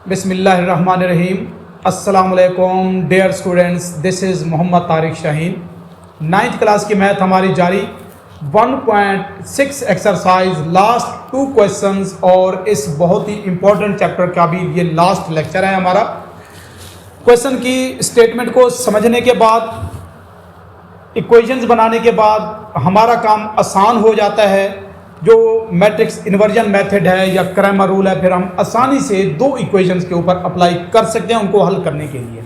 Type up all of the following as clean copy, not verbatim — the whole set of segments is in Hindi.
बिस्मिल्लाहिर्रहमानिर्रहीम। अस्सलामुअलैकुम dear students, this is Mohammad Tariq Shaheen. 9th class की मैथ हमारी जारी। 1.6 एक्सरसाइज लास्ट 2 क्वेश्चंस और इस बहुत ही इम्पोर्टेंट चैप्टर का भी ये लास्ट लेक्चर है हमारा। क्वेश्चन की स्टेटमेंट को समझने के बाद, इक्वेशंस बनाने के बाद हमारा काम आसान हो जाता है। जो मैट्रिक्स इन्वर्जन मेथड है या क्रैमर रूल है, फिर हम आसानी से 2 इक्वेशंस के ऊपर अप्लाई कर सकते हैं उनको हल करने के लिए।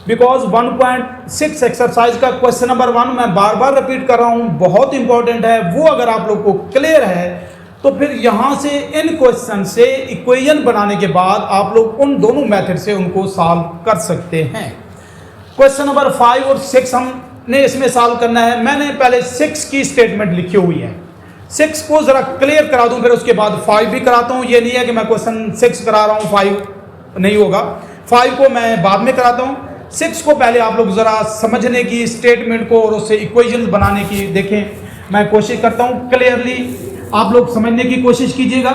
बिकॉज 1.6 एक्सरसाइज का क्वेश्चन नंबर 1 मैं बार बार रिपीट कर रहा हूँ, बहुत इंपॉर्टेंट है। वो अगर आप लोग को क्लियर है तो फिर यहाँ से इन क्वेश्चन से इक्वेशन बनाने के बाद आप लोग उन दोनों मेथड से उनको सॉल्व कर सकते हैं। क्वेश्चन नंबर 5 और 6 हमने इसमें सॉल्व करना है। मैंने पहले 6 की स्टेटमेंट लिखी हुई है, 6 को जरा क्लियर करा दूं, फिर उसके बाद 5 भी कराता हूं। ये नहीं है कि मैं क्वेश्चन 6 करा रहा हूं 5 नहीं होगा, 5 को मैं बाद में कराता हूं। 6 को पहले आप लोग जरा समझने की, स्टेटमेंट को और उससे इक्वेशन बनाने की देखें। मैं कोशिश करता हूं क्लियरली आप लोग समझने की कोशिश कीजिएगा।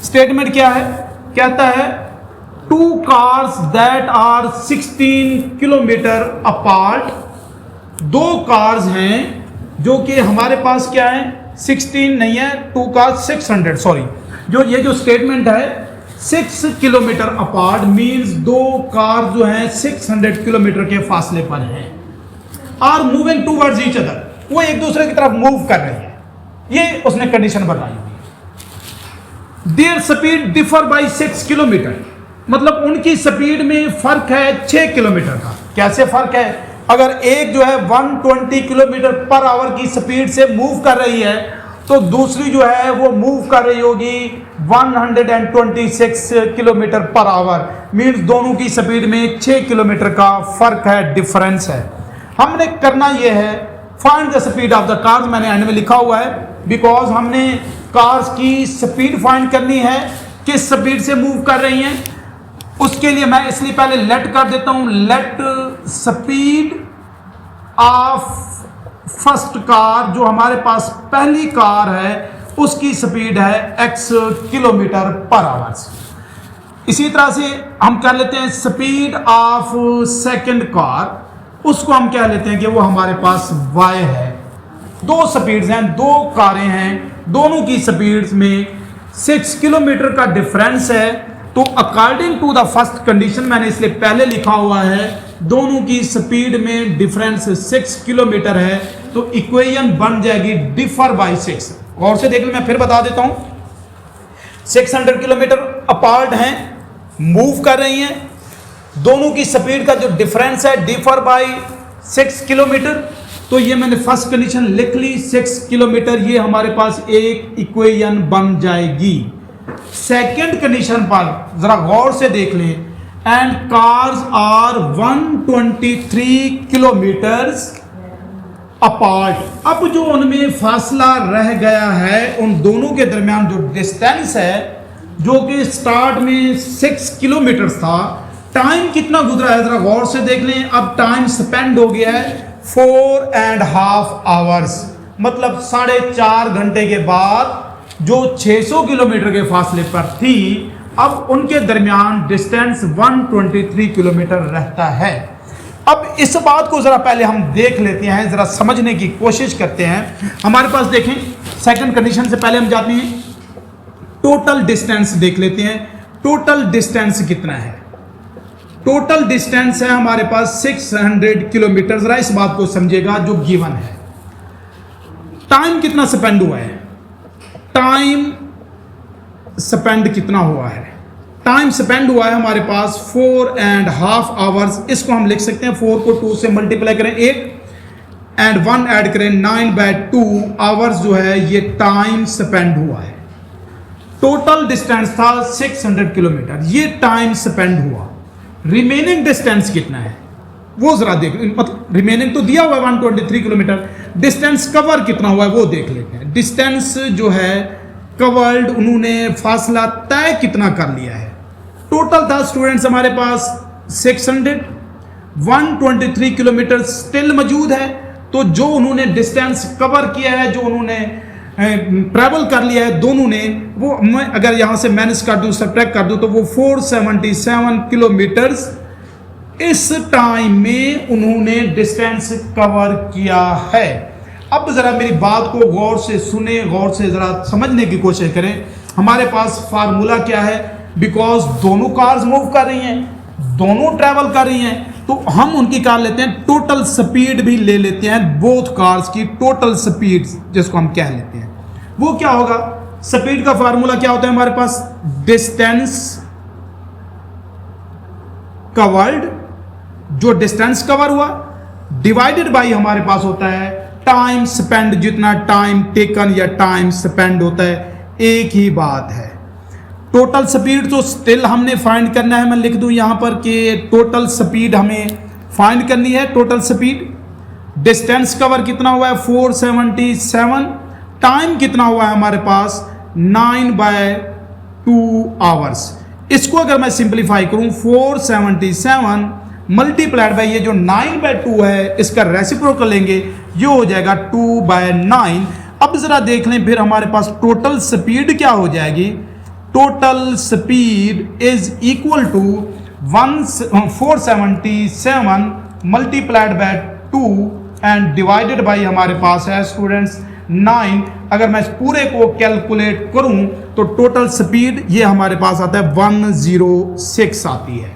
स्टेटमेंट क्या है? कहता है 2 cars that are 16 kilometre apart. 2 cars हैं जो कि हमारे पास क्या है, 16 नहीं है, 2 का 600, सॉरी, जो स्टेटमेंट है 6 किलोमीटर अपार्ट मींस 2 कार जो हैं 600 किलोमीटर के फासले पर हैं। Are moving towards each other, वो एक दूसरे की तरफ मूव कर रही है, ये उसने कंडीशन बताई हुई। There speed differ by 6 kilometre, मतलब उनकी स्पीड में फर्क है 6 किलोमीटर का। कैसे फर्क है? अगर एक जो है 120 किलोमीटर पर आवर की स्पीड से मूव कर रही है तो दूसरी जो है वो मूव कर रही होगी 126 किलोमीटर पर आवर। मीन्स दोनों की स्पीड में 6 किलोमीटर का फर्क है, डिफरेंस है। हमने करना ये है find the speed of the cars, मैंने एंड में लिखा हुआ है, बिकॉज हमने कार्स की स्पीड फाइंड करनी है, किस स्पीड से मूव कर रही हैं। उसके लिए मैं इसलिए पहले लेट कर देता हूं, let speed of first car, जो हमारे पास पहली कार है उसकी स्पीड है x किलोमीटर पर आवर। इसी तरह से हम कह लेते हैं स्पीड ऑफ सेकंड कार, उसको हम कह लेते हैं कि वो हमारे पास y है। 2 स्पीड्स हैं, 2 कारें हैं, दोनों की स्पीड्स में 6 किलोमीटर का डिफरेंस है। तो according to the first condition, मैंने इसलिए पहले लिखा हुआ है दोनों की स्पीड में डिफरेंस 6 किलोमीटर है, तो इक्वेशन बन जाएगी डिफर बाय 6। और से देख लो, मैं फिर बता देता हूं, 600 किलोमीटर अपार्ट हैं, मूव कर रही हैं, दोनों की स्पीड का जो डिफरेंस है डिफर बाय 6 किलोमीटर। तो ये मैंने फर्स्ट कंडीशन लिख ली 6 किलोमीटर, ये हमारे पास एक इक्वेशन बन जाएगी। सेकंड कंडीशन पर जरा गौर से देख लें, and cars are 123 kilometres apart. अब जो उनमें फासला रह गया है, उन दोनों के दरमियान जो डिस्टेंस है, जो कि स्टार्ट में 6 किलोमीटर था, टाइम कितना गुजरा है जरा गौर से देख लें। अब टाइम स्पेंड हो गया है 4.5 आवर्स, मतलब 4.5 घंटे के बाद जो 600 किलोमीटर के फासले पर थी, अब उनके दरमियान डिस्टेंस 123 किलोमीटर रहता है। अब इस बात को जरा पहले हम देख लेते हैं, जरा समझने की कोशिश करते हैं। हमारे पास देखें, सेकंड कंडीशन से पहले हम जाते हैं टोटल डिस्टेंस देख लेते हैं। टोटल डिस्टेंस कितना है? टोटल डिस्टेंस है हमारे पास 600 किलोमीटर। जरा इस बात को समझिएगा जो गिवन है। टाइम कितना स्पेंड हुआ है? टाइम स्पेंड कितना हुआ है? टाइम स्पेंड हुआ है हमारे पास 4.5 आवर्स। इसको हम लिख सकते हैं, 4 को 2 से मल्टीप्लाई करें 8 एंड 1 ऐड करें 9/2 आवर्स जो है ये टाइम स्पेंड हुआ है। टोटल डिस्टेंस था 600 किलोमीटर, ये टाइम स्पेंड हुआ। रिमेनिंग डिस्टेंस कितना है वो जरा देख, मतलब रिमेनिंग तो दिया हुआ है 123 किलोमीटर, डिस्टेंस कवर कितना हुआ है वो देख लेते हैं। डिस्टेंस जो है कवर्ड, उन्होंने फासला तय कितना कर लिया है। टोटल था स्टूडेंट्स हमारे पास 600, 123 किलोमीटर स्टिल मौजूद है। तो जो उन्होंने डिस्टेंस कवर किया है, जो उन्होंने ट्रैवल कर लिया है दोनों ने, वो मैं अगर यहाँ से माइनस कर दूँ, सब्ट्रैक्ट कर दूँ, तो वो 477 किलोमीटर्स इस टाइम में उन्होंने डिस्टेंस कवर किया है। अब जरा मेरी बात को गौर से सुने, गौर से जरा समझने की कोशिश करें। हमारे पास फार्मूला क्या है, बिकॉज दोनों कार्स मूव कर रही हैं, दोनों ट्रैवल कर रही हैं, तो हम उनकी कार लेते हैं, टोटल स्पीड भी ले लेते हैं, बोथ कार्स की टोटल स्पीड जिसको हम कह लेते हैं। वो क्या होगा, स्पीड का फार्मूला क्या होता है हमारे पास, डिस्टेंस कवर्ड, जो डिस्टेंस कवर हुआ डिवाइडेड बाय हमारे पास होता है टाइम स्पेंड, जितना टाइम टेकन या टाइम स्पेंड होता है, एक ही बात है। टोटल स्पीड तो स्टिल हमने फाइंड करना है, मैं लिख दूं यहां पर कि टोटल स्पीड हमें फाइंड करनी है। टोटल स्पीड, डिस्टेंस कवर कितना हुआ है 477, टाइम कितना हुआ है हमारे पास 9/2 आवर्स। इसको अगर मैं सिंप्लीफाई करूं 477 मल्टीप्लाइड बाय ये जो 9/2 है, इसका रेसिप्रोकल लेंगे, ये हो जाएगा 2/9। अब जरा देख लें फिर हमारे पास टोटल स्पीड क्या हो जाएगी। Total speed is equal to 477 multiplied by 2 and divided by हमारे पास है स्टूडेंट्स 9। अगर मैं इस पूरे को कैलकुलेट करूं तो टोटल स्पीड ये हमारे पास आता है 106 आती है।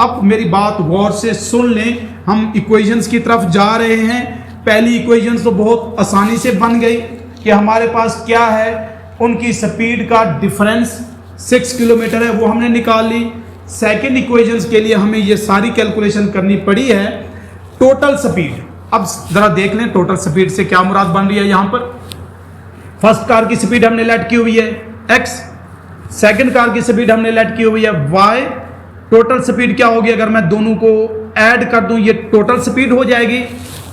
अब मेरी बात गौर से सुन लें, हम इक्वेशंस की तरफ जा रहे हैं। पहली इक्वेशंस तो बहुत आसानी से बन गई कि हमारे पास क्या है, उनकी स्पीड का डिफरेंस 6 किलोमीटर है, वो हमने निकाल ली। सेकेंड इक्वेशंस के लिए हमें ये सारी कैलकुलेशन करनी पड़ी है। टोटल स्पीड, अब जरा देख लें टोटल स्पीड से क्या मुराद बन रही है। यहां पर फर्स्ट कार की स्पीड हमने लेट की हुई है x, सेकंड कार की स्पीड हमने लेट की हुई है y। टोटल स्पीड क्या होगी, अगर मैं दोनों को ऐड कर दूं ये टोटल स्पीड हो जाएगी,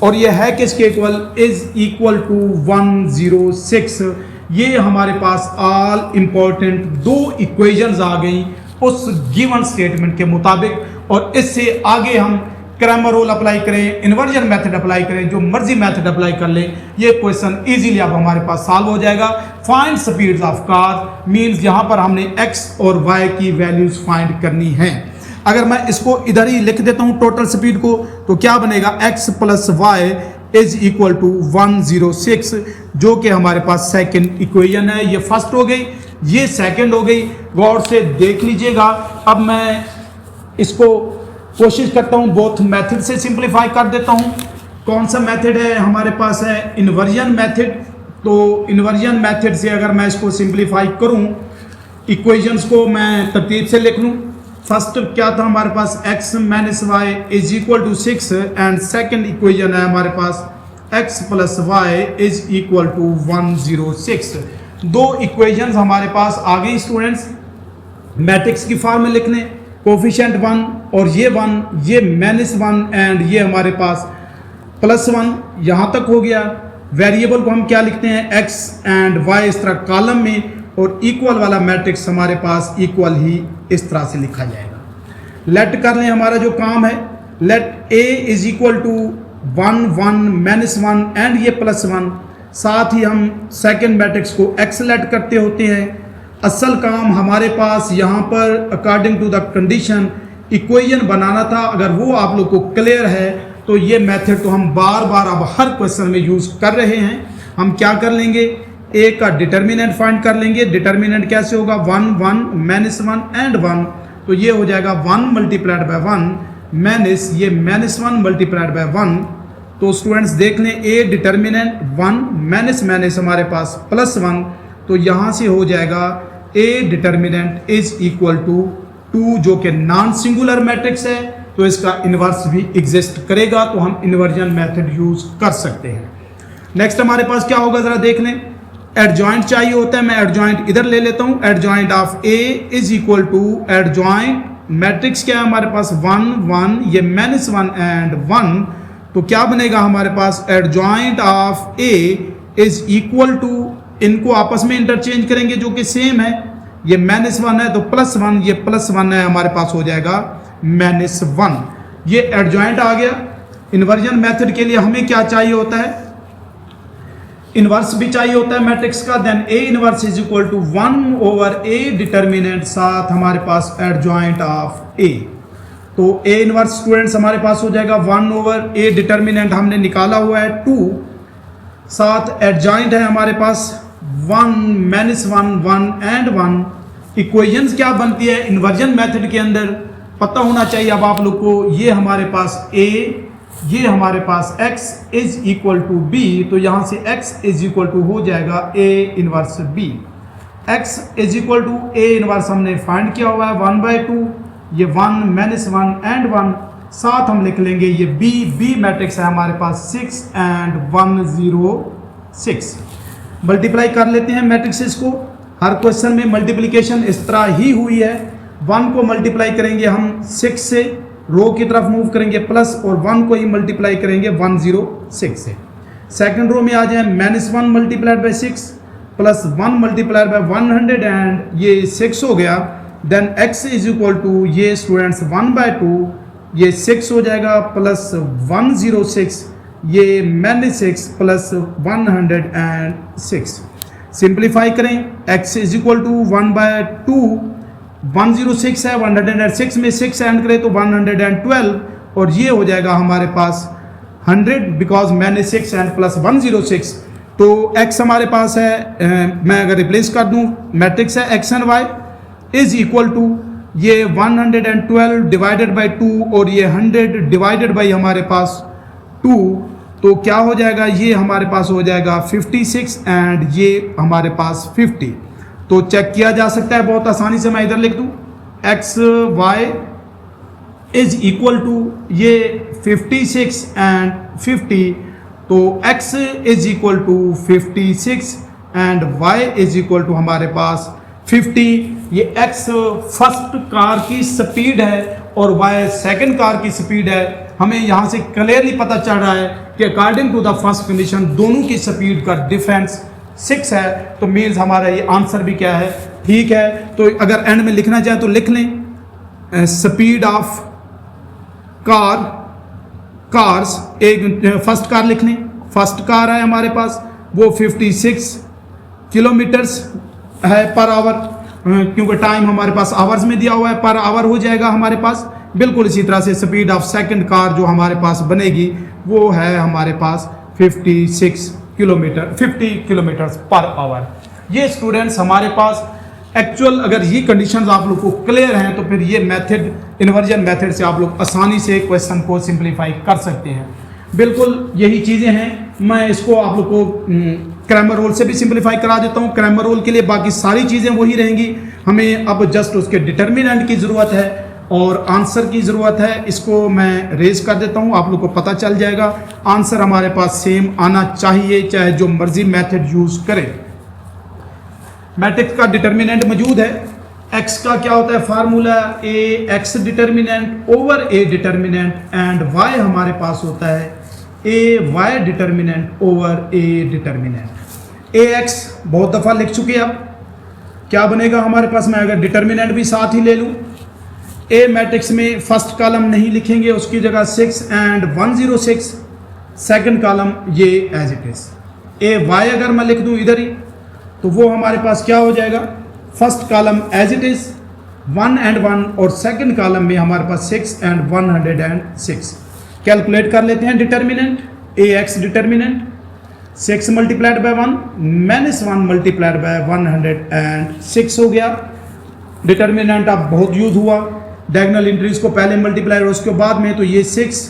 और ये है किसके इक्वल, इज इक्वल टू 106। ये हमारे पास ऑल इंपॉर्टेंट दो इक्वेशंस आ गई उस गिवन स्टेटमेंट के मुताबिक, और इससे आगे हम क्रैमर रूल अप्लाई करें, इन्वर्जन मेथड अप्लाई करें, जो मर्जी मेथड अप्लाई कर लें, ये क्वेश्चन इजीली अब हमारे पास सॉल्व हो जाएगा। Find speeds of car means यहां पर हमने x और y की वैल्यूज फाइंड करनी है। अगर मैं इसको इधर ही लिख देता हूं टोटल स्पीड को, तो क्या बनेगा, x plus y is equal to 106, जो कि हमारे पास सेकंड इक्वेशन है। ये फर्स्ट हो गई, ये सेकंड हो गई। गौर से देख लीजिएगा। अब मैं इसको कोशिश करता हूं बोथ मेथड से सिंपलीफाई कर देता हूं। कौन सा मेथड है हमारे पास, है इन्वर्जन मेथड। तो इन्वर्जन मेथड से अगर मैं इसको सिंपलीफाई करूं, इक्वेशंस को मैं तरतीब से लिख लूं। फर्स्ट क्या था हमारे पास, x minus y is equal to 6, and second equation है हमारे पास x plus y is equal to 106। दो इक्वेशंस हमारे पास आ गई स्टूडेंट्स। मैट्रिक्स की फॉर्म में लिख लें, कोफिशिएंट 1 और ये 1, ये माइनस 1 एंड ये हमारे पास प्लस 1, यहाँ तक हो गया। वेरिएबल को हम क्या लिखते हैं, x एंड y इस तरह कॉलम में, और इक्वल वाला मैट्रिक्स हमारे पास इक्वल ही इस तरह से लिखा जाएगा। लेट कर लें हमारा जो काम है, let a is equal to 1 1 minus 1 and ये प्लस 1, साथ ही हम सेकेंड मैट्रिक्स को x लेट करते होते हैं। असल काम हमारे पास यहाँ पर according to the condition equation बनाना था। अगर वो आप लोग को क्लियर है तो ये मेथड तो हम बार बार अब हर क्वेश्चन में यूज कर रहे हैं। हम क्या कर लेंगे, a का डिटर्मिनेंट फाइंड कर लेंगे। डिटर्मिनेंट कैसे होगा, 1 1 माइनस 1 एंड 1, तो ये हो जाएगा 1 मल्टीप्लाइड बाय 1 माइनस ये माइनस 1 मल्टीप्लाइड बाय 1। तो स्टूडेंट्स देख लें, a डिटर्मिनेंट 1 माइनस माइनस हमारे पास प्लस 1, तो यहाँ से हो जाएगा a determinant is equal to 2, जो कि नॉन सिंगुलर मैट्रिक्स है, तो इसका इन्वर्स भी एग्जिस्ट करेगा, तो हम इन्वर्जन मेथड यूज कर सकते हैं। नेक्स्ट हमारे पास क्या होगा, जरा देख लें। एडजॉइंट चाहिए होता है, मैं एडजॉइंट इधर ले लेता हूं। Adjoint of a is equal to adjoint matrix क्या है हमारे पास 1 1, ये माइनस 1 एंड 1, तो क्या बनेगा हमारे पास, adjoint of a is equal to, इनको आपस में इंटरचेंज करेंगे जो कि सेम है, ये माइनस 1 है तो प्लस 1, ये प्लस 1 है हमारे पास हो जाएगा माइनस 1। ये एडजॉइंट आ गया। इन्वर्जन मेथड के लिए हमें क्या चाहिए होता है, इनवर्स भी चाहिए होता है मैट्रिक्स का, then A inverse is equal to 1 over A determinant साथ हमारे पास एडजॉइंट ऑफ ए। तो ए इनवर्स स्टूडेंट्स हमारे पास हो जाएगा 1 ओवर ए डिटर्मिनेंट हमने निकाला हुआ है 2, साथ एडजॉइंट है हमारे पास 1 -1 1 एंड 1। इक्वेशंस क्या बनती है इन्वर्जन मेथड के अंदर पता होना चाहिए अब आप लोग को। ये हमारे पास a, ये हमारे पास x is equal to b, तो यहाँ से x इज इक्वल टू हो जाएगा a inverse b। x is equal to a inverse हमने फाइंड किया हुआ है 1/2, ये 1 -1 एंड 1, साथ हम लिख लेंगे ये b मैट्रिक्स है हमारे पास 6 एंड 1 0 6। मल्टीप्लाई कर लेते हैं मैट्रिक्सेस को। हर क्वेश्चन में मल्टीप्लिकेशन इस तरह ही हुई है। 1 को मल्टीप्लाई करेंगे हम 6 से, रो की तरफ मूव करेंगे प्लस, और 1 को ही मल्टीप्लाई करेंगे 106 से। सेकंड रो में आ जाए -1 multiplied by 6 plus 1 multiplied by 100 and ये 6 हो गया। Then x is equal to ये स्टूडेंट्स 1/2, ये 6 हो जाएगा प्लस 106, ये -6 प्लस 106। सिंप्लीफाई करें, x इज इक्वल टू 1/2, 106 है, 106 में 6 ऐड करें तो 112, और ये हो जाएगा हमारे पास 100 बिकॉज मैंने 6 एंड प्लस 106। तो x हमारे पास है, मैं अगर रिप्लेस कर दूं मैट्रिक्स है x and y is equal to ये 112 डिवाइडेड बाई 2 और ये 100 डिवाइडेड बाई हमारे पास 2, तो क्या हो जाएगा ये हमारे पास हो जाएगा 56 एंड ये हमारे पास 50। तो चेक किया जा सकता है बहुत आसानी से, मैं इधर लिख दूं x y is equal to ये 56 एंड 50, तो x is equal to 56 and y is equal to हमारे पास 50। ये x फर्स्ट कार की स्पीड है और y सेकंड कार की स्पीड है। हमें यहाँ से क्लियरली पता चल रहा है कि according to the first condition दोनों की स्पीड का डिफरेंस 6 है, तो मीन्स हमारा ये आंसर भी क्या है, ठीक है। तो अगर एंड में लिखना चाहे तो लिख लें स्पीड ऑफ कार्स, एक फर्स्ट कार लिख लें, फर्स्ट कार है हमारे पास वो 56 किलोमीटर्स है पर आवर, क्योंकि टाइम हमारे पास आवर्स में दिया हुआ है, पर आवर हो जाएगा हमारे पास। बिल्कुल इसी तरह से स्पीड ऑफ सेकंड कार जो हमारे पास बनेगी वो है हमारे पास 50 किलोमीटर्स पर आवर। ये स्टूडेंट्स हमारे पास एक्चुअल, अगर ये कंडीशंस आप लोग को क्लियर हैं तो फिर ये मेथड, इन्वर्जन मेथड से आप लोग आसानी से क्वेश्चन को सिंप्लीफाई कर सकते हैं। बिल्कुल यही चीज़ें हैं। मैं इसको आप लोग को क्रैमर रूल से भी सिंप्लीफाई करा देता हूँ। क्रैमर रूल के लिए बाकी सारी चीज़ें वही रहेंगी, हमें अब जस्ट उसके डिटर्मिनेंट की ज़रूरत है और आंसर की ज़रूरत है। इसको मैं रेज कर देता हूँ, आप लोग को पता चल जाएगा। आंसर हमारे पास सेम आना चाहिए चाहे जो मर्जी मेथड यूज़ करें। मैट्रिक्स का डिटर्मिनेंट मौजूद है। x का क्या होता है formula, a x determinant over A determinant and y हमारे पास होता है a y determinant over A determinant. A x बहुत दफ़ा लिख चुके हैं, अब क्या बनेगा हमारे पास, मैं अगर डिटर्मिनेंट भी साथ ही ले लूँ, ए मैट्रिक्स में फर्स्ट कॉलम नहीं लिखेंगे, उसकी जगह 6 एंड 106, सेकंड कॉलम ये as it is. A y अगर मैं लिख दूँ इधर ही तो वो हमारे पास क्या हो जाएगा, first column as it is 1 and 1 और सेकंड कॉलम में हमारे पास 6 एंड 106। कैलकुलेट कर लेते हैं determinant. A x determinant 6 multiplied by 1 -1 multiplied bye 106 हो गया। डिटर्मिनेंट अब बहुत यूज हुआ, डायगोनल एंट्रीज को पहले मल्टीप्लाई और उसके बाद में, तो ये 6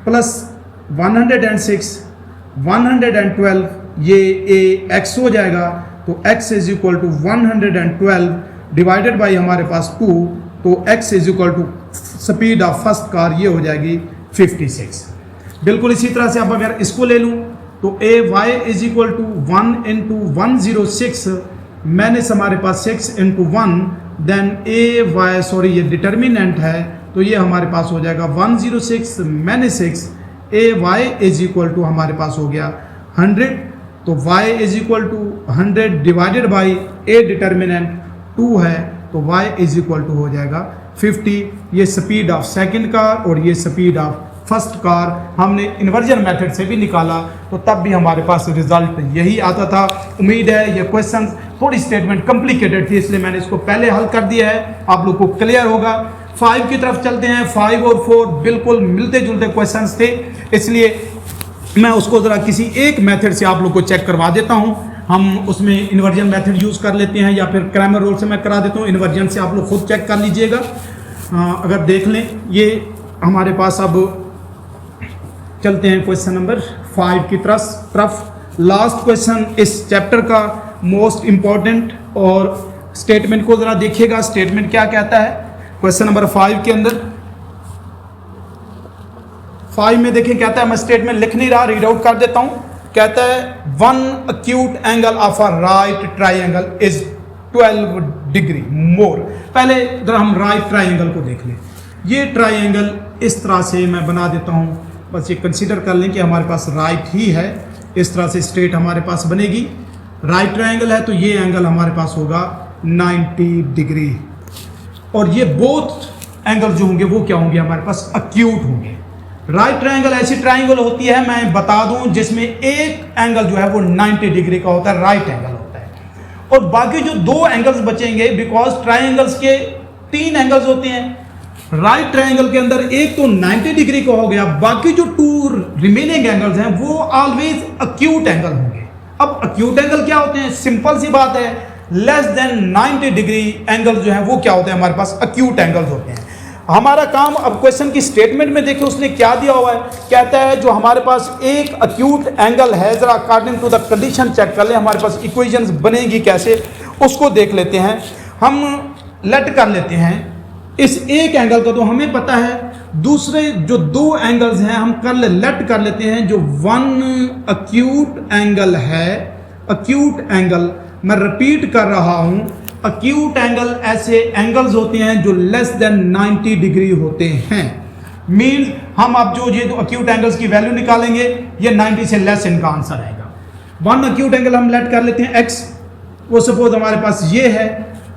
प्लस 106 112 ये ए एक्स हो जाएगा। तो x is equal to 112 divided by हमारे पास 2, तो x is equal to speed of first car ये हो जाएगी 56। बिल्कुल इसी तरह से अब अगर इसको ले लूँ तो a y is equal to 1 into 106 minus हमारे पास 6 into 1, then a y sorry ये डिटर्मिनेंट है तो ये हमारे पास हो जाएगा 106 minus 6, a y is equal to हमारे पास हो गया 100, तो y is equal to 100 divided by a determinant 2 है तो y इज इक्वल टू हो जाएगा 50। ये स्पीड ऑफ सेकंड कार और ये स्पीड ऑफ फर्स्ट कार हमने इन्वर्जन मेथड से भी निकाला तो तब भी हमारे पास रिजल्ट यही आता था। उम्मीद है ये क्वेश्चन थोड़ी स्टेटमेंट कॉम्प्लिकेटेड थी इसलिए मैंने इसको पहले हल कर दिया है, आप लोग को क्लियर होगा। 5 की तरफ चलते हैं। 5 और 4 बिल्कुल मिलते जुलते क्वेश्चंस थे, इसलिए मैं उसको ज़रा किसी एक मेथड से आप लोग को चेक करवा देता हूँ। हम उसमें इन्वर्जन मेथड यूज़ कर लेते हैं या फिर क्रैमर रूल से मैं करा देता हूँ। इन्वर्जन से आप लोग खुद चेक कर लीजिएगा। अगर देख लें ये हमारे पास, अब चलते हैं क्वेश्चन नंबर 5 की तरफ। लास्ट क्वेश्चन इस चैप्टर का मोस्ट इम्पॉर्टेंट, और स्टेटमेंट को ज़रा देखिएगा। स्टेटमेंट क्या कहता है क्वेश्चन नंबर 5 के अंदर? 5 में देखिए कहता है, मैं स्टेटमेंट लिख नहीं रहा, रीड आउट कर देता हूं। कहता है 1 acute angle of a right triangle is 12 degree मोर। पहले जरा हम राइट ट्राइंगल को देख लें। ये ट्राइंगल इस तरह से मैं बना देता हूं, बस ये कंसीडर कर लें कि हमारे पास राइट ही है। इस तरह से स्ट्रेट हमारे पास बनेगी। राइट ट्राइंगल है तो ये एंगल हमारे पास होगा 90 डिग्री, और ये बोथ एंगल जो होंगे वो क्या होंगे? हमारे पास अक्यूट होंगे। राइट ट्राइंगल ऐसी ट्राइंगल होती है, मैं बता दूं, जिसमें एक एंगल जो है वो 90 डिग्री का होता है, राइट एंगल होता है, और बाकी जो 2 एंगल्स बचेंगे, बिकॉज ट्राइंगल्स के 3 एंगल्स होते हैं। राइट ट्राइंगल के अंदर एक तो 90 डिग्री का हो गया, बाकी जो 2 रिमेनिंग एंगल्स हैं वो ऑलवेज अक्यूट एंगल होंगे। अब अक्यूट एंगल क्या होते हैं? सिंपल सी बात है, लेस देन 90 डिग्री एंगल जो है वो क्या होते हैं? हमारे पास अक्यूट एंगल्स होते हैं। हमारा काम अब क्वेश्चन की स्टेटमेंट में देखिए उसने क्या दिया हुआ है। कहता है जो हमारे पास एक अक्यूट एंगल है, जरा according to the condition check कर ले हमारे पास इक्वेशंस बनेगी कैसे, उसको देख लेते हैं। हम लेट कर लेते हैं इस एक एंगल का, तो हमें पता है दूसरे जो 2 एंगल्स हैं हम लेट कर लेते हैं। जो 1 अक्यूट एंगल है, अक्यूट एंगल, मैं रिपीट कर रहा हूं, अक्यूट एंगल ऐसे एंगल्स होते हैं जो लेस देन 90 डिग्री होते हैं। मींस हम अब जो ये अक्यूट एंगल्स की वैल्यू निकालेंगे, ये 90 से लेस इनका आंसर आएगा। 1 अक्यूट एंगल हम लेट कर लेते हैं x, वो सपोज हमारे पास ये है।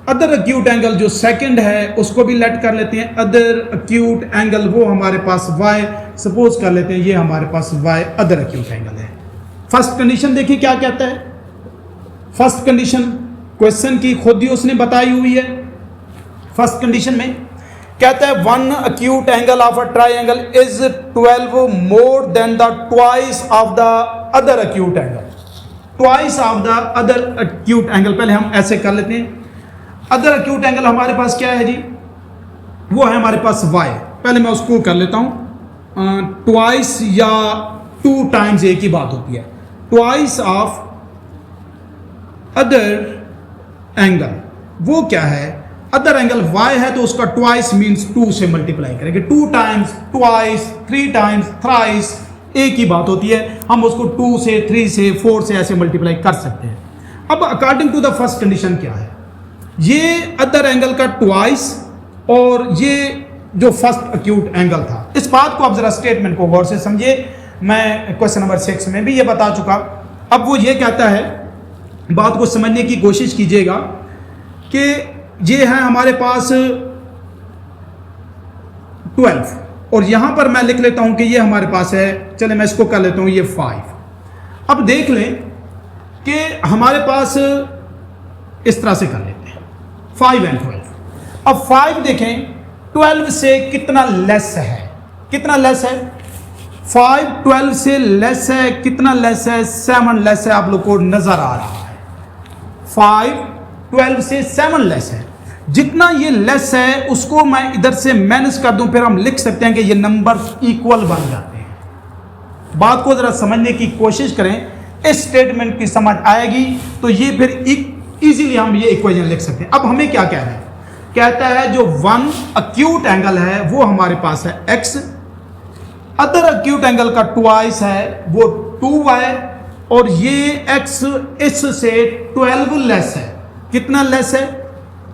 अदर अक्यूट एंगल जो सेकंड है उसको भी लेट कर लेते हैं। अदर अक्यूट एंगल वो हमारे पास y, सपोज कर लेते हैं ये हमारे पास y अदर अक्यूट एंगल है। फर्स्ट कंडीशन देखिए क्या कहता है। फर्स्ट कंडीशन क्वेश्चन की खुद ही उसने बताई हुई है। फर्स्ट कंडीशन में कहता है 1 acute angle of a triangle is 12 more than the twice of the other acute angle. Twice of the other acute angle, पहले हम ऐसे कर लेते हैं। अदर acute angle हमारे पास क्या है जी? वो है हमारे पास y। पहले मैं उसको कर लेता हूं। ट्वाइस या 2 टाइम्स एक ही बात होती है। ट्वाइस ऑफ अदर एंगल वो क्या है? अदर एंगल y है तो उसका ट्वाइस मींस 2 से मल्टीप्लाई करेंगे। 2 टाइम्स, ट्वाइस, 3 टाइम्स, थ्राइस, एक ही बात होती है। हम उसको 2 से, 3 से, 4 से ऐसे मल्टीप्लाई कर सकते हैं। अब according to the first condition क्या है? ये अदर एंगल का ट्वाइस और ये जो फर्स्ट अक्यूट एंगल था, इस बात को आप जरा स्टेटमेंट को गौर से समझिए। मैं क्वेश्चन नंबर 6 में भी ये बता चुका। अब वो ये कहता है, बात को समझने की कोशिश कीजिएगा कि ये है हमारे पास 12, और यहां पर मैं लिख लेता हूं कि ये हमारे पास है, चले मैं इसको कर लेता हूं ये 5। अब देख लें कि हमारे पास इस तरह से कर लेते हैं 5 एंड 12। अब 5 देखें 12 से कितना लेस है? कितना लेस है? 5 12 से लेस है। कितना लेस है? 7 लेस है। आप लोग को नजर आ रहा है 5 12 से 7 लेस है। जितना ये लेस है उसको मैं इधर से माइनस कर दूं, फिर हम लिख सकते हैं कि ये नंबर इक्वल बन जाते हैं। बात को जरा समझने की कोशिश करें, इस स्टेटमेंट की समझ आएगी तो ये फिर इजीली हम ये इक्वेशन लिख सकते हैं। अब हमें क्या कहना है? कहता है जो 1 अक्यूट एंगल है वो हमारे पास है x, अदर अक्यूट एंगल का ट्वाइस है वो 2y, और ये x इससे 12 लेस है। कितना लेस है?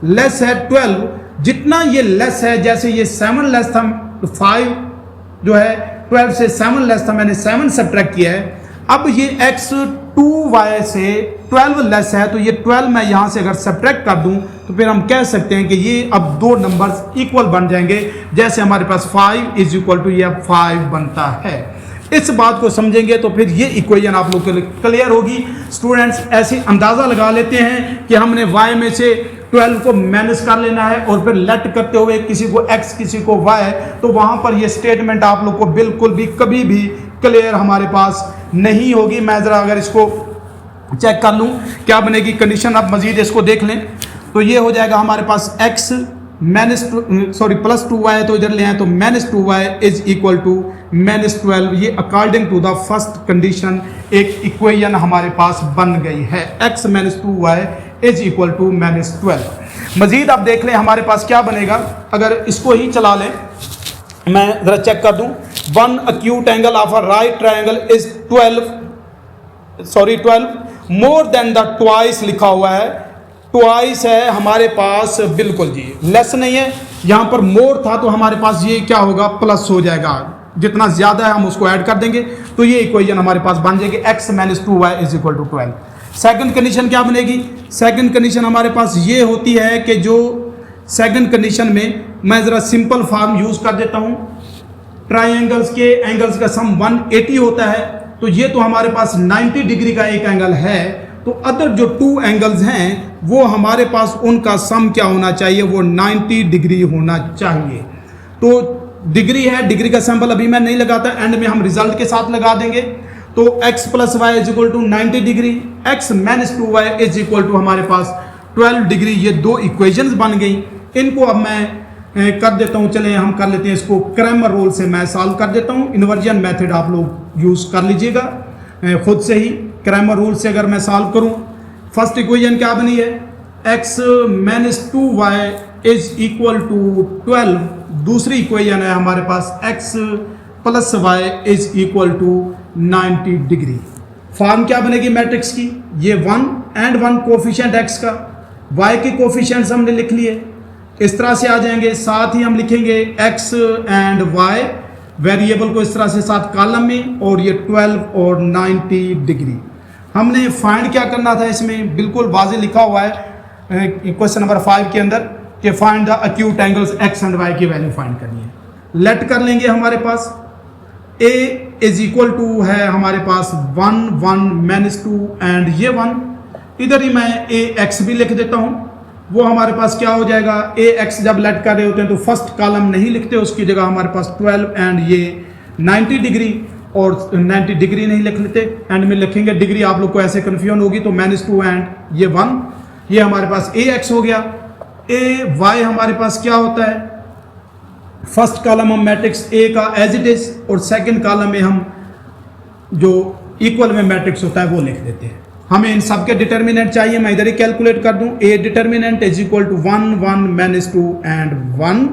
लेस है 12। जितना ये लेस है, जैसे ये 7 लेस था, 5 जो है 12 से 7 लेस था, मैंने 7 सब्ट्रैक्ट किया है। अब ये x 2y से 12 लेस है, तो ये 12 मैं यहाँ से अगर सब्ट्रैक्ट कर दूँ तो फिर हम कह सकते हैं कि ये अब दो नंबर्स इक्वल बन जाएंगे। जैसे हमारे पास 5 इज इक्वल टू ये 5 बनता है। इस बात को समझेंगे तो फिर ये इक्वेशन आप लोग के लिए क्लियर होगी। स्टूडेंट्स ऐसे अंदाज़ा लगा लेते हैं कि हमने y में से 12 को माइनस कर लेना है और फिर लेट करते हुए किसी को x किसी को y, तो वहाँ पर ये स्टेटमेंट आप लोग को बिल्कुल भी कभी भी क्लियर हमारे पास नहीं होगी। मैं ज़रा अगर इसको चेक कर लूँ क्या बनेगी कंडीशन, आप मज़ीद इसको देख लें तो ये हो जाएगा हमारे पास x प्लस 2y, तो इधर ले आए तो -2y इज इक्वल टू -12। ये according to the first condition एक इक्वेशन हमारे पास बन गई है, x -2y is equal to -12। मजीद आप देख लें हमारे पास क्या बनेगा अगर इसको ही चला लें। मैं ज़रा चेक कर दूं, one acute angle of a right triangle is 12 more than the twice लिखा हुआ है, ट्वाइस है हमारे पास, बिल्कुल जी लेस नहीं है, यहाँ पर मोर था तो हमारे पास ये क्या होगा प्लस हो जाएगा, जितना ज़्यादा है हम उसको ऐड कर देंगे तो ये इक्वेशन हमारे पास बन जाएगी x -2y is equal to 12। Second condition क्या बनेगी, सेकंड कंडीशन हमारे पास ये होती है कि जो सेकंड कंडीशन में मैं ज़रा सिंपल फॉर्म यूज़ कर देता हूँ, ट्राइंगल्स के एंगल्स का सम 180 होता है, तो ये तो हमारे पास 90 डिग्री का एक एंगल है, तो अदर जो टू एंगल्स हैं वो हमारे पास उनका सम क्या होना चाहिए, वो 90 डिग्री होना चाहिए। तो डिग्री है, डिग्री का सैंपल अभी मैं नहीं लगाता, एंड में हम रिजल्ट के साथ लगा देंगे। तो x + y is equal to 90 degree, x - 2y is equal to हमारे पास 12 डिग्री। ये दो इक्वेशंस बन गई। इनको अब मैं कर देता हूँ, चलें हम कर लेते हैं इसको क्रैमर रूल से मैं सॉल्व कर देता हूँ। इन्वर्जन मेथड आप लोग यूज़ कर लीजिएगा खुद से ही। क्रैमर रूल से अगर मैं सॉल्व करूँ, फर्स्ट इक्वेशन क्या बनी है, x - 2y is equal to 12। दूसरी इक्वेशन है हमारे पास x + y is equal to 90 degree. Form क्या बनेगी मैट्रिक्स की, ये 1 and 1 कोफिशिएंट x का, y के कोफिशिएंट्स हमने लिख लिए, इस तरह से आ जाएंगे। साथ ही हम लिखेंगे x and y वेरिएबल को इस तरह से साथ कॉलम में, और ये 12 और 90 डिग्री। हमने फाइंड क्या करना था, इसमें बिल्कुल वाज़ेह लिखा हुआ है क्वेश्चन नंबर 5 के अंदर कि find the acute angles x and y की वैल्यू फाइंड करनी है। लेट कर लेंगे हमारे पास a इज इक्वल टू है हमारे पास 1 1 - 2 एंड ये 1, इधर ही मैं ax भी लिख देता हूँ। वो हमारे पास क्या हो जाएगा, ax जब लेट कर रहे होते हैं तो फर्स्ट कॉलम नहीं लिखते, उसकी जगह हमारे पास 12 एंड ये 90 डिग्री, और 90 डिग्री नहीं लिख लेते, एंड में लिखेंगे डिग्री, आप लोग को ऐसे कन्फ्यूजन होगी, तो -2 एंड ये 1, ये हमारे पास ax हो गया। ay हमारे पास क्या होता है, फर्स्ट कॉलम हम मैट्रिक्स A का एज इट इज, और सेकंड कॉलम में हम जो इक्वल में मैट्रिक्स होता है वो लिख देते हैं। हमें इन सब के डिटर्मिनेंट चाहिए, मैं इधर ही कैलकुलेट कर दूं। A determinant is equal to 1 1 - 2 and 1।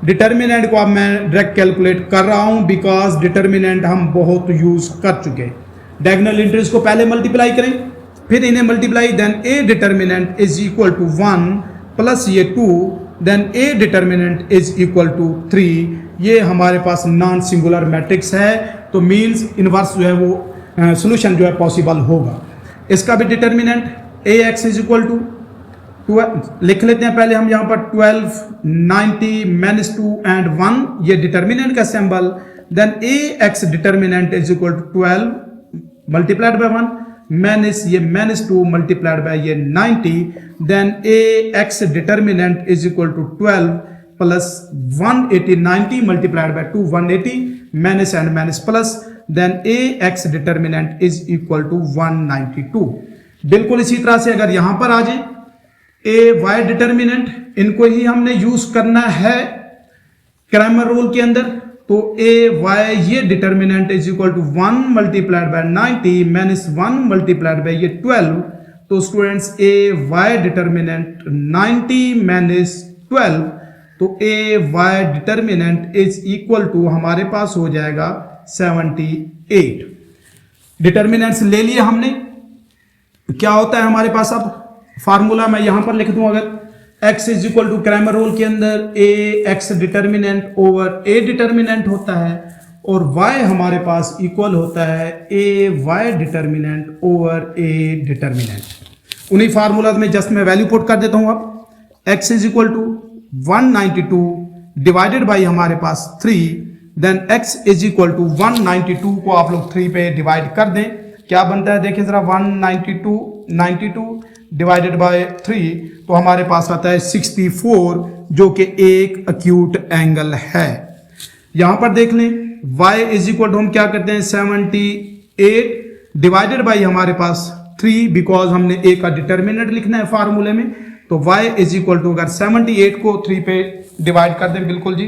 Determinant को अब मैं डायरेक्ट कैलकुलेट कर रहा हूं बिकॉज डिटर्मिनेंट हम बहुत यूज कर चुके हैं। डायगोनल एंट्रीज को पहले मल्टीप्लाई करें, फिर इन्हें multiply, then A determinant is equal to 1 plus ये 2, then A determinant is equal to 3। ये हमारे पास नॉन सिंगुलर मैट्रिक्स है, तो मीन्स इनवर्स जो है वो सोल्यूशन जो है पॉसिबल होगा। इसका भी determinant ax is equal to लिख लेते हैं पहले हम यहाँ पर 12 90 - 2 एंड 1, ये डिटर्मिनेंट का symbol, then ax determinant is equal to 12 multiplied by 1 minus ये -2 मल्टीप्लाइड बाय ये 90, then ax determinant is equal to 12 plus 180 90 multiplied by 2 180 minus and minus plus, then ax determinant is equal to 192। बिल्कुल इसी तरह से अगर यहां पर आ जाए ay डिटर्मिनेंट, इनको ही हमने यूज करना है क्रैमर रूल के अंदर, तो ay ये determinant is equal to 1 multiplied by 90 minus 1 multiplied by ये 12, तो स्टूडेंट्स ay डिटर्मिनेंट 90 माइनस 12, तो ay determinant is equal to हमारे पास हो जाएगा 78। डिटर्मिनेंट्स ले लिए हमने, क्या होता है हमारे पास अब फार्मूला मैं यहां पर लिख दूं, अगर x is equal to Cramer rule के अंदर ax determinant over a determinant होता है, और y हमारे पास इक्वल होता है a y determinant over A determinant. उन्हीं फार्मूलाज में जस्ट मैं वैल्यू पुट कर देता हूं। अब x is equal to 192 divided by हमारे पास 3, then x is equal to 192 को आप लोग 3 पे डिवाइड कर दें, क्या बनता है देखिए जरा, 192 डिवाइडेड बाय 3 तो हमारे पास आता है 64, जो कि एक एक्यूट एंगल है। यहां पर देख लें y इज इक्वल टू हम क्या करते हैं 78 डिवाइडेड बाई हमारे पास 3, बिकॉज हमने a का डिटर्मिनेंट लिखना है फार्मूले में, तो y इज इक्वल टू अगर 78 को 3 पे डिवाइड कर दें, बिल्कुल जी,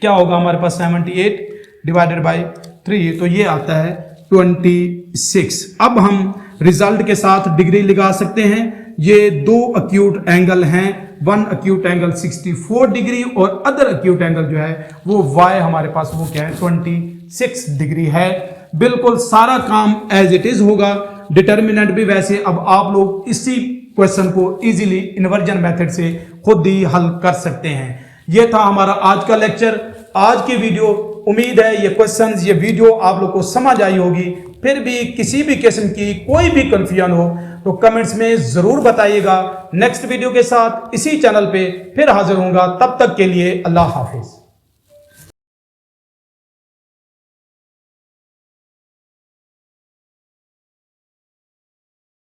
क्या होगा हमारे पास 78 डिवाइडेड बाई 3, तो ये आता है 26। अब हम रिजल्ट के साथ डिग्री लगा सकते हैं। ये दो एक्यूट एंगल हैं, वन एक्यूट एंगल 64 डिग्री और अदर एक्यूट एंगल जो है वो y हमारे पास वो क्या है 26 डिग्री है। बिल्कुल सारा काम एज इट इज होगा, डिटर्मिनेंट भी वैसे। अब आप लोग इसी क्वेश्चन को इजीली इन्वर्जन मेथड से खुद ही हल कर सकते हैं। ये था हमारा आज का लेक्चर, आज की वीडियो। उम्मीद है ये क्वेश्चंस, ये वीडियो आप लोग को समझ आई होगी। फिर भी किसी भी किस्म की कोई भी कंफ्यूजन हो तो कमेंट्स में जरूर बताइएगा। नेक्स्ट वीडियो के साथ इसी चैनल पे फिर हाजिर होऊंगा, तब तक के लिए अल्लाह हाफिज।